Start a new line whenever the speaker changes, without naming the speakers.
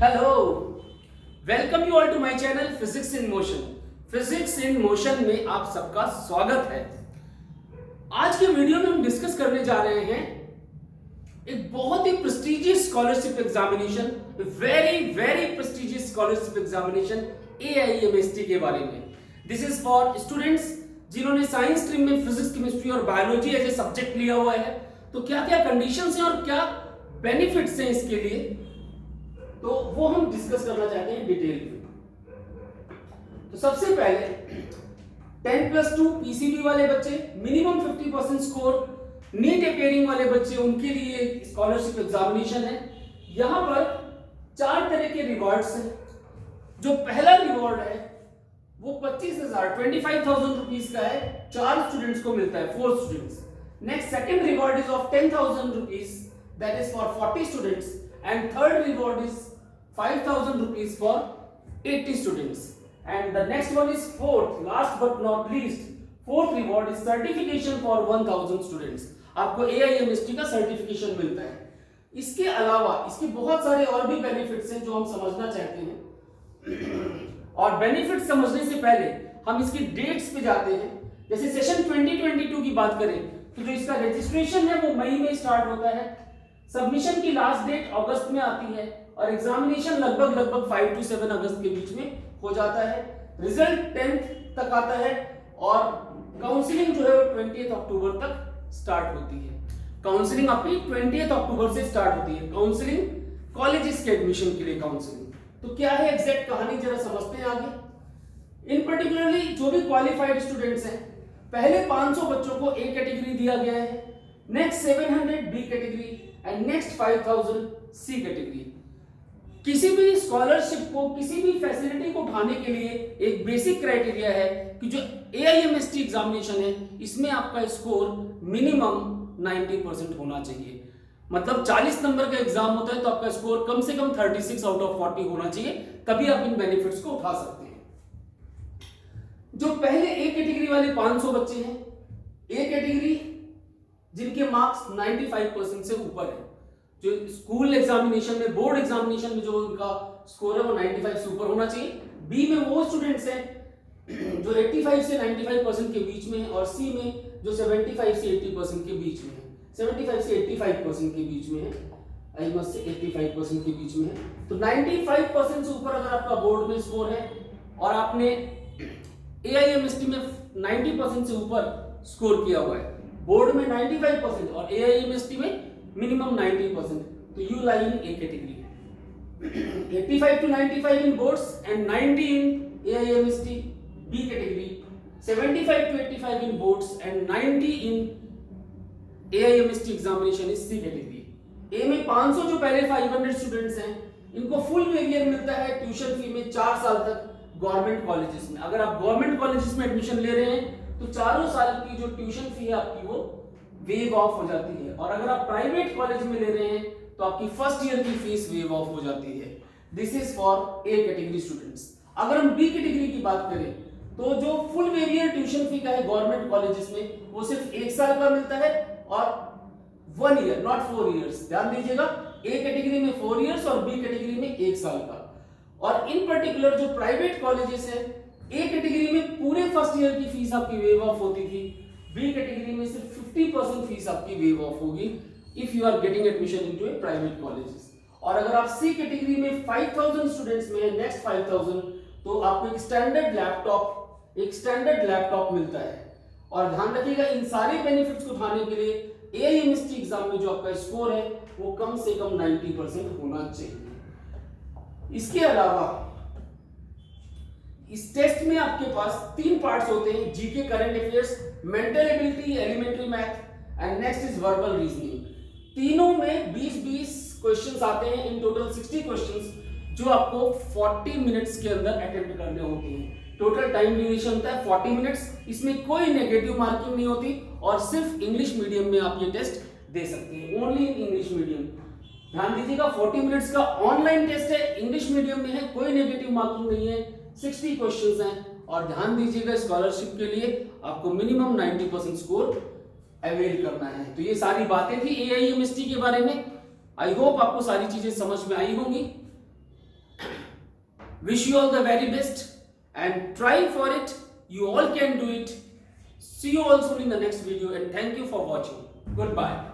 Hello, welcome you all to my channel physics in motion. Physics in motion में आप सबका स्वागत है। आज के वीडियो में हम डिस्कस करने जा रहे हैं एक बहुत ही prestigious scholarship examination, very very prestigious scholarship examination AIMST के बारे में। दिस इज फॉर स्टूडेंट्स जिन्होंने साइंस स्ट्रीम में फिजिक्स, केमिस्ट्री और बायोलॉजी एज ए सब्जेक्ट लिया हुआ है। तो क्या क्या कंडीशंस हैं और क्या बेनिफिट्स हैं इसके लिए, तो वो हम डिस्कस करना चाहते हैं डिटेल में। तो सबसे पहले 10+2 PCB वाले बच्चे, मिनिमम 50% स्कोर, नीट अपियरिंग वाले बच्चे, उनके लिए स्कॉलरशिप एग्जामिनेशन है। यहां पर 4 तरह के रिवॉर्ड्स हैं। जो पहला रिवॉर्ड है वो 25,000 रुपीज का है, 4 स्टूडेंट्स को मिलता है, 4 students. Next second reward is of 10,000 rupees, that is for 40 students, and third reward is 5,000 rupees for 80 students, and the next one is fourth, last but not least, fourth reward is certification for 1,000 students। आपको AIMST का certification मिलता है। इसके अलावा इसके बहुत सारे और भी बेनिफिट्स हैं जो हम समझना चाहते हैं। और बेनिफिट समझने से पहले हम इसकी डेट्स पे जाते हैं। जैसे सेशन 2022 की बात करें तो जो इसका रजिस्ट्रेशन है वो मई में स्टार्ट होता है, सबमिशन की लास्ट डेट अगस्त में आती है और एग्जामिनेशन लगभग 5 to 7 अगस्त के बीच में हो जाता है। रिजल्ट 10th तक आता है और काउंसलिंग जो है वो 20 अक्टूबर तक स्टार्ट होती है। काउंसलिंग आपकी 20 अक्टूबर से स्टार्ट होती है, काउंसलिंग कॉलेजेस के एडमिशन के लिए काउंसलिंग। तो क्या है एग्जैक्ट कहानी, जरा समझते हैं आगे। इन पर्टिकुलरली जो भी क्वालिफाइड स्टूडेंट्स हैं, पहले 500 बच्चों को A कैटेगरी दिया गया है, next 700 B category and next 5000 C category. किसी भी स्कॉलरशिप को, किसी भी फैसिलिटी को उठाने के लिए एक बेसिक क्राइटेरिया है कि जो AIMST एग्जामिनेशन है इसमें आपका स्कोर मिनिमम 90% होना चाहिए। मतलब 40 नंबर का एग्जाम होता है तो आपका स्कोर कम से कम 36 आउट ऑफ 40 होना चाहिए, तभी आप इन बेनिफिट्स को उठा सकते हैं। जो पहले A कैटेगरी वाले 500 बच्चे हैं, A कैटेगरी जिनके मार्क्स 95% से ऊपर है, जो स्कूल एग्जामिनेशन में, बोर्ड एग्जामिनेशन में जो उनका स्कोर है वो 95 से ऊपर होना चाहिए। बी में वो स्टूडेंट्स हैं जो 85 से 95% के बीच में है, और सी में जो 75 से 80% के बीच में है, 75 से 85% के बीच में है, आई मस्ट से 85% के बीच में है। तो 95% से ऊपर अगर आपका बोर्ड में स्कोर है और आपने AIMST में 90% से ऊपर स्कोर किया हुआ है, बोर्ड में 95% और AIMST में मिनिमम 90%, तो you lie in A category. 85 to 95 in boards and 90 in AIMST B category, 75 to 85 in boards and 90 in AIMST examination is C category. A में 500 जो पहले 500 स्टूडेंट्स हैं इनको फुल वेरियर मिलता है ट्यूशन फी में 4 साल तक गवर्नमेंट कॉलेजेस में। अगर आप गवर्नमेंट कॉलेजेस में एडमिशन ले रहे हैं तो चारों साल की जो ट्यूशन फी है आपकी वो वेव ऑफ हो जाती है, और अगर आप प्राइवेट कॉलेज में ले रहे हैं तो आपकी फर्स्ट ईयर की फीस वेव ऑफ हो जाती है। This is for A category students. अगर हम B कैटेगरी की बात करें तो जो फुल वेरियर ट्यूशन फी का है गवर्नमेंट कॉलेजेस में वो सिर्फ 1 साल का मिलता है और 1 ईयर, नॉट 4 इयर्स। ध्यान दीजिएगा, A कैटेगरी में 4 इयर्स और B कैटेगरी में 1 साल का। और इन पर्टिकुलर जो प्राइवेट कॉलेजेस है, A कैटेगरी में पूरे फर्स्ट ईयर की फीस आपकी वेव ऑफ होती थी, B कैटेगरी में सिर्फ 50% फीस आपकी वेव ऑफ होगी if you are getting admission into a private colleges. और अगर आप C कैटेगरी में 5000 स्टूडेंट्स में नेक्स्ट 5000, तो आपको एक स्टैंडर्ड लैपटॉप मिलता है। और ध्यान रखिएगा, इन सारे बेनिफिट्स को उठाने के लिए AIMST एग्जाम में जो आपका स्कोर है वो कम से कम 90% होना चाहिए। इसके अलावा इस टेस्ट में आपके पास 3 पार्ट्स होते हैं, GK, current affairs, mental ability, elementary math and next is verbal reasoning. तीनों में 20-20 क्वेश्चंस आते हैं, इन टोटल 60 क्वेश्चंस जो आपको 40 मिनट्स के अंदर अटेम्प्ट करने होते हैं। टोटल टाइम ड्यूरेशन होता है 40 मिनट्स। इसमें कोई नेगेटिव मार्किंग नहीं होती और सिर्फ इंग्लिश मीडियम में आप ये टेस्ट दे सकते हैं, ओनली इन इंग्लिश मीडियम। ध्यान दीजिएगा, 40 मिनट्स का ऑनलाइन टेस्ट है, इंग्लिश मीडियम में है, कोई नेगेटिव मार्किंग नहीं है, 60 क्वेश्चंस हैं। और ध्यान दीजिएगा, स्कॉलरशिप के लिए आपको मिनिमम 90% स्कोर अवेल करना है। तो ये सारी बातें थी AIMST के बारे में। आई होप आपको सारी चीजें समझ में आई होंगी। Wish you all the very best and try for it. You all can do it. See you all soon in the next video and thank you for watching. Goodbye.